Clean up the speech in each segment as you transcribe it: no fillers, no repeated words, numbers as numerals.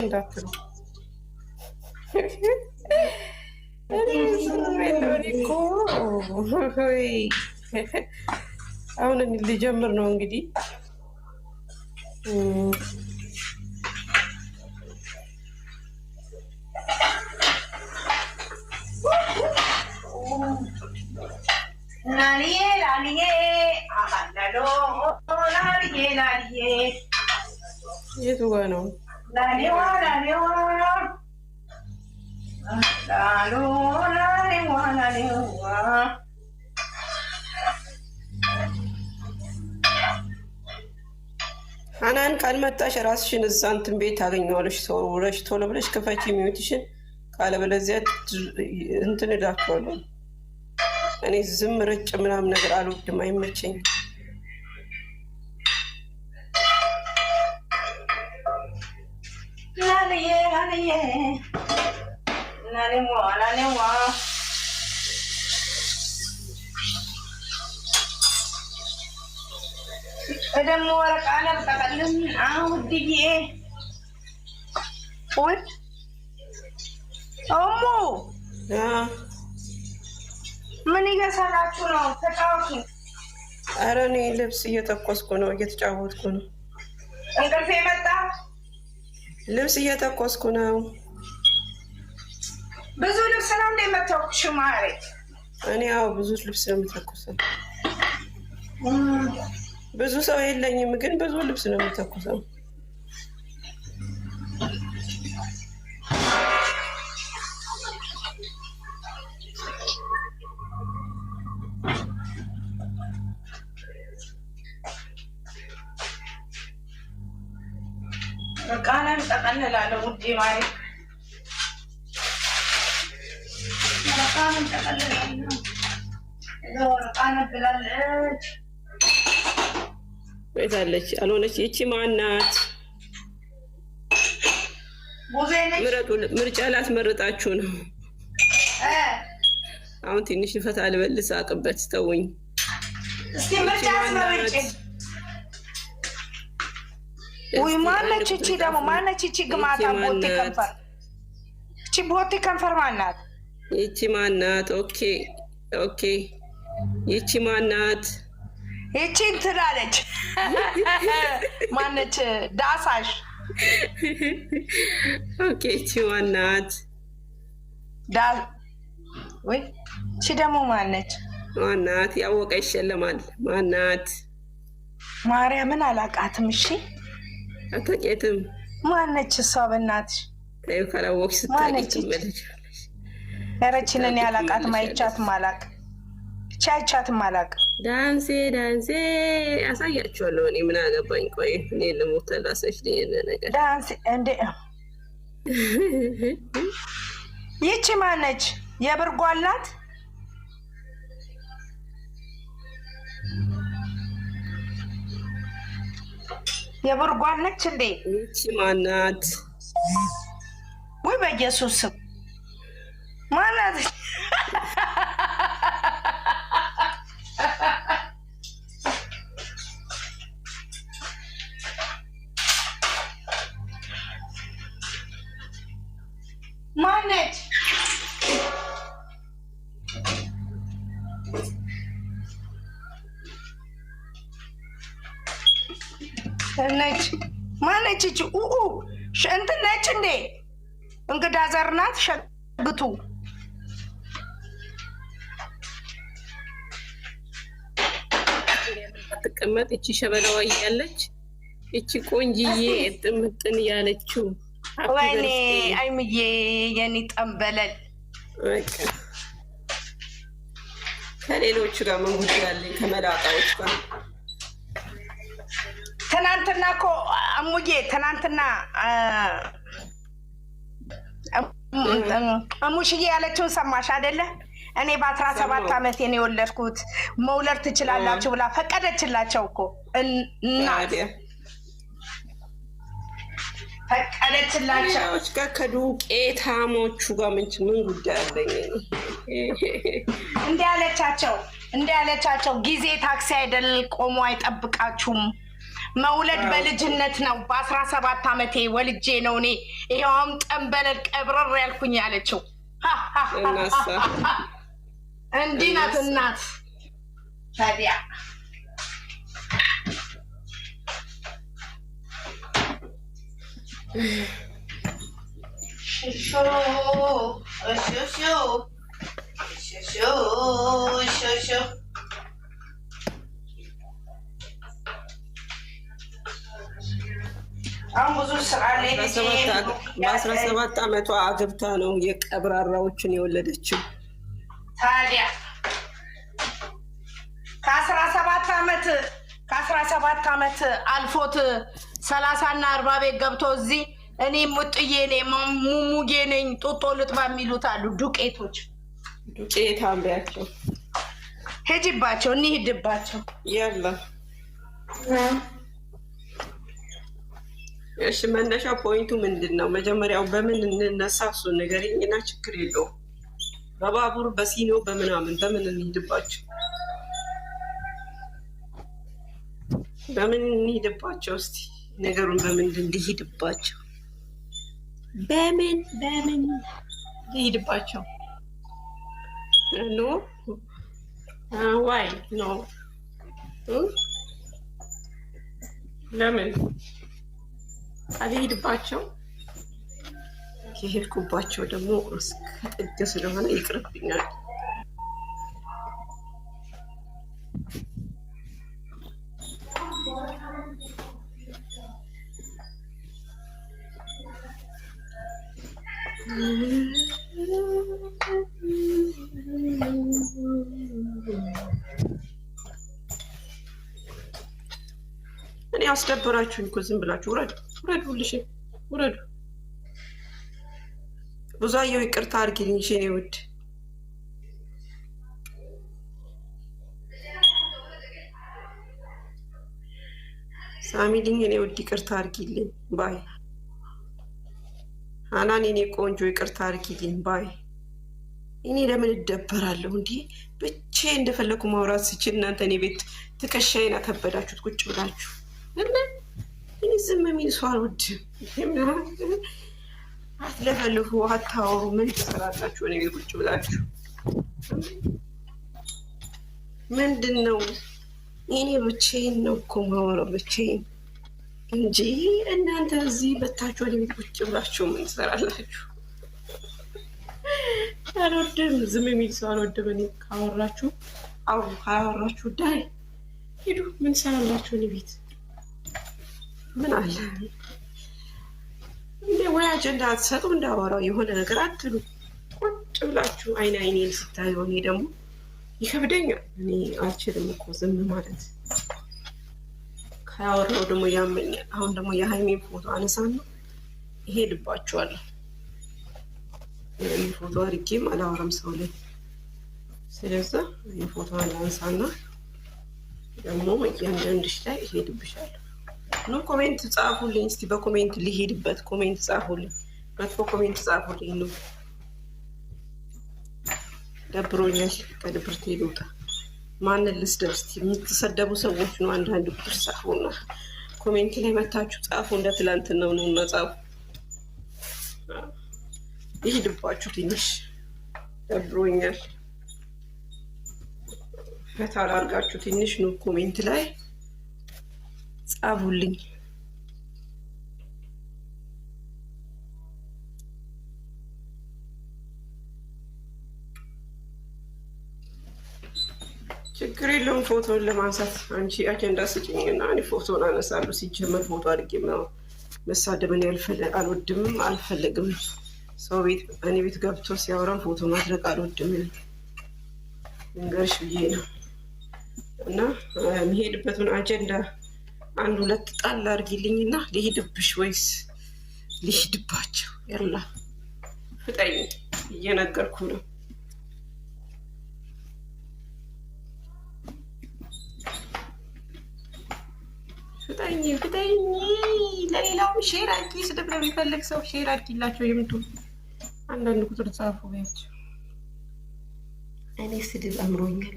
እንዳትሉ አሁን ልጀምር ነው እንግዲህ የቱ ጋ ነው? ሀናን ካልመጣሽ ራስሽን እዛ እንትን ቤት ታገኘዋለሽ። ሰው ብለሽ ቶሎ ብለሽ ክፈቺ ሚዩትሽን፣ ካለበለዚያ እንትን እዳቸዋለሁ። እኔ ዝም ረጭ ምናምን ነገር አልወድም፣ አይመቸኝም። ደግሞ ወረቃ ለምጠቀልም አውድዬ ወይ እሙ ምን እየሰራችሁ ነው? ተጫወቱ። ኧረ እኔ ልብስ እየተኮስኩ ነው፣ እየተጫወትኩ ነው። እንቅልፍ የመጣ ልብስ እየተኮስኩ ነው። ብዙ ልብስ ነው እንደምትተኩሽ ማሬ? እኔ ያው ብዙ ልብስ ነው የምተኩሰው። ብዙ ሰው የለኝም፣ ግን ብዙ ልብስ ነው የምተኩሰው። ቃለም ጠቀልላለሁ ውዴ ማሬ፣ ቃለም ጠቀልላለሁ። ቃለም ብላለች ቤታለች አልሆነች። ይቺ ማናት? ምረጡ። ምርጫ ላስመርጣችሁ ነው። አሁን ትንሽ ፈታ ልበልስ አቅበት ተውኝ። እስቲ ምርጫ አስመርጭ። ወይ ማነች እቺ? ደግሞ ማነች እቺ? ግማታ ቦቲ ከንፈር። እቺ ቦቲ ከንፈር ማናት? ይቺ ማናት? ኦኬ ኦኬ። ይቺ ማናት? ይቺ እንትን አለች። ማነች? ዳሳሽ። ኦኬ። ይቺ ማናት? ወይ እቺ ደግሞ ማነች? ማናት? ያወቀ ይሸለማል። ማናት? ማርያምን አላቃትም። እሺ አታውቂያትም? ማነች እሷ? በእናትሽ ተይው፣ ካላወቅሽ ስታውቂ ትመለሻለሽ። ኧረ እቺን እኔ አላቃትም፣ አይቻትም፣ አላቅም። እቺ አይቻትም፣ አላቅም። ዳንሴ ዳንሴ አሳያችኋለሁ። እኔ ምን አገባኝ? ቆይ እኔ ልሞት ላሰሽ ነገር ዳንሴ እንዴ! ይቺ ማነች? የብርጓላት የብርጓል ነች እንዴ? ይቺ ማናት? ወይ በኢየሱስ ስም ማናት? ማነች? ነች ማነች? እቺ እንትን ነች እንዴ? እንግዳ ዘር ናት። ሸግቱ ትቀመጥ። እቺ ሸበላዋ እያለች እቺ ቆንጅዬ ጥምጥን ያለችው። ወይኔ አይምዬ የኔ ጠንበለል። ከሌሎቹ ጋር ምን ጉዳይ አለኝ? ከመላጣዎች ጋር ትናንትና እኮ እሙዬ ትናንትና እሙሽዬ ያለችውን ሰማሽ አይደለ? እኔ በ17 ዓመቴ ነው የወለድኩት፣ መውለድ ትችላላችሁ ብላ ፈቀደችላቸው እኮ እናት ፈቀደችላቸው። ከዱቄታሞቹ ጋር ምን ጉዳይ አለኝ? እንዲህ ያለቻቸው ጊዜ ታክሲ አይደል ቆሞ አይጠብቃችሁም መውለድ በልጅነት ነው። በ17 ዓመቴ ወልጄ ነው እኔ ይኸውም ጠንበለል ቀብረር ያልኩኝ ያለችው። እንዲህ ናት እናት። ታዲያ አሁን ብዙ ስራ ላይ በ17 ዓመቷ አግብታ ነው የቀብራራዎችን የወለደችው። ታዲያ ከ17 ዓመት አልፎት 30 እና 40 ቤት ገብቶ እዚህ እኔ ሙጥዬ ነኝ ሙሙዬ ነኝ ጦጦ ልጥባ የሚሉት አሉ። ዱቄቶች ዱቄት አንቢያቸው ሄጂባቸው እንሂድባቸው። ያላ እሺ መነሻ ፖይንቱ ምንድን ነው? መጀመሪያው በምን እንነሳ እሱን ንገሪኝና ችግር የለውም። በባቡር በሲኖ በምናምን በምን እንሂድባቸው? በምን እንሂድባቸው? እስቲ ነገሩን በምንድን እንሂድባቸው? በምን እንሂድባቸው? ኖ ዋይ ኖ ለምን አልሄድባቸው? የሄድኩባቸው ደግሞ እስከ ጥግ ስለሆነ ይቅርብኛል። እኔ አስደበራችሁኝ እኮ ዝም ብላችሁ ውረዱ ሁልሽ ውረዱ። ብዙአየሁ ይቅርታ አድርጊልኝ እኔ ውድ። ሳሚልኝ እኔ ውድ ይቅርታ አድርጊልኝ ባይ። ሀናን እኔ ቆንጆ ይቅርታ አድርጊልኝ ባይ። እኔ ለምን እደበራለሁ እንዴ? ብቻዬን እንደፈለኩ ማውራት ስችል እናንተ እኔ ቤት ትከሻዬን አከበዳችሁት ቁጭ ብላችሁ። እኔ ዝም የሚል ሰው አልወድም። አትለፈልፉ፣ አታወሩ። ምን ትሰራላችሁ እኔ ቤት ቁጭ ብላችሁ? ምንድን ነው? እኔ ብቻዬን ነው እኮ ማወራው ብቻዬን እንጂ እናንተ እዚህ በታችሁ ወደ ቤት ቁጭ ብላችሁ ምን ትሰራላችሁ? አልወድም። ዝም የሚል ሰው አልወድም። እኔ ካወራችሁ አውሩ፣ ካወራችሁ ዳይ ሂዱ። ምን ትሰራላችሁ እኔ ቤት? ምን አለ እንደ ወይ አጀንዳ አትሰጡ፣ እንዳወራው የሆነ ነገር አትሉ። ቁጭ ብላችሁ አይን አይኔን ስታዩ እኔ ደግሞ ይከብደኛል። እኔ አልችልም እኮ ዝም ማለት። ካወራው ደግሞ ያመኛል። አሁን ደግሞ የሀይሜን ፎቶ አነሳና እሄድባችኋለሁ። የሀይሜን ፎቶ አድርጌም አላወራም ሰው ላይ። ስለዛ የፎቶ አነሳና ደግሞ እያንዳንድሽ ላይ እሄድብሻለሁ። ኖ ኮሜንት ጻፉልኝ እስቲ፣ በኮሜንት ሊሄድበት ኮሜንት ጻፉልኝ። መጥፎ ኮሜንት ጻፉልኝ። ነው ደብሮኛል። ከድብርት ልውጣ። ማንን ልስደብ እስቲ? የምትሰደቡ ሰዎች ነው አንዳንድ ቁጥር ጻፉና ኮሜንት ላይ መታችሁ ጻፉ። እንደ ትላንትናው ነው እና ጻፉ። ይሄድባችሁ። ትንሽ ደብሮኛል። ፈታ አድርጋችሁ ትንሽ ነው ኮሜንት ላይ ጻፉልኝ። ችግር የለውም። ፎቶን ለማንሳት አንቺ አጀንዳ ስጭኝና እኔ ፎቶን አነሳለሁ። ሲጀመር ፎቶ አድርጌ መሳደብን አልወድም፣ አልፈልግም። ሰው ቤት እኔ ቤት ገብቶ ሲያወራም ፎቶ ማድረግ አልወድም። እንገርሽ ብዬ ነው እና የሚሄድበትን አጀንዳ አንድ ሁለት ጣል አድርጊልኝና ሊሄድብሽ ወይስ ሊሄድባቸው? ያላ ፍጠኝ፣ እየነገርኩ ነው። ፍጠኝ ፍጠኝ። ለሌላውም ሼር አድርጊ። ስድብ ለሚፈልግ ሰው ሼር አድርጊላቸው። ይምጡ። አንዳንድ ቁጥር ጻፉ ቤያቸው። እኔ ስድብ አምሮኛል፣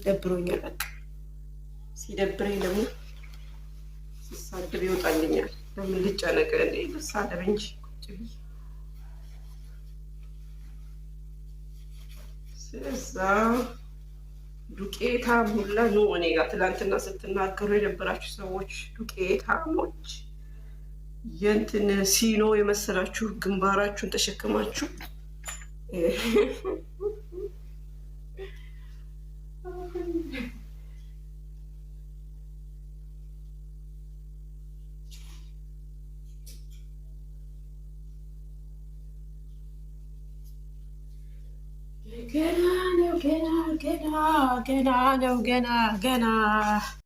ደብሮኛል። በቃ ሲደብረኝ ደግሞ ስሳደብ ይወጣልኛል። ለምን ልጨነቅ እንዴ? ልሳደብ እንጂ ቁጭ ብዬ። ስለዛ ዱቄታም ሁላ ነው እኔ ጋር ትላንትና ስትናገሩ የነበራችሁ ሰዎች ዱቄታሞች፣ የእንትን ሲኖ የመሰላችሁ ግንባራችሁን ተሸክማችሁ ገና ነው ገና ገና ገና ነው ገና ገና